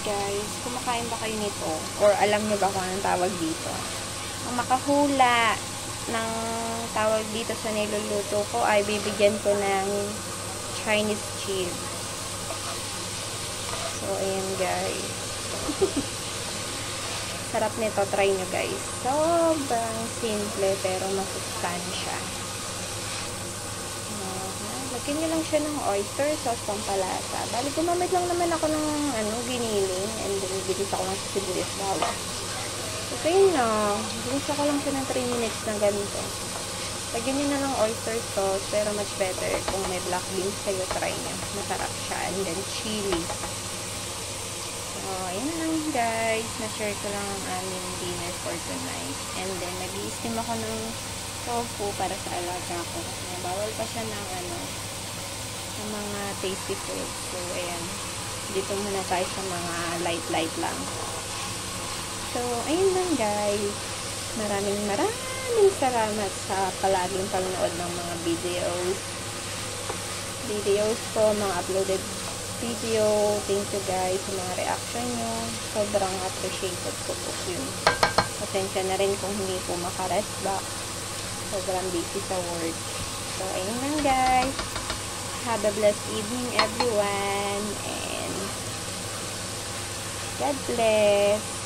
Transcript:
guys, kumakain ba kayo nito? Or alam nyo ba kung anong tawag dito? Ang makahula ng tawag dito sa niluluto ko ay bibigyan ko ng Chinese cheese. So, ayan guys. Sarap nito. Try nyo guys. Sobrang simple pero masustansya. Lagyan nyo lang siya ng oyster sauce pampalasa. Bali, gumamit lang naman ako ng giniling. And then, bilis ako ng sibuyas bawang. So, yun na. Bilis ako lang siya ng 3 minutes na ganito. Lagyan nyo na ng oyster sauce. Pero much better kung may black beans kayo, try nyo. Masarap siya. And then, chili. So, yun lang guys. Na-share ko lang ang aming dinner for tonight. And then, nag-i-steam ako ng tofu para sa alaga ko. Kasi bawal pa siya ng ng mga tasty food. So, ayan. Dito muna tayo sa mga light lang. So, ayun lang guys. Maraming salamat sa palaging panonood ng mga videos ko, mga uploaded video. Thank you guys sa mga reaction nyo. Sobrang appreciated ko po yun. Pasensya na rin kung hindi po makarest back. Sobrang busy sa work. So, ayun lang guys. Have a blessed evening everyone. And God bless.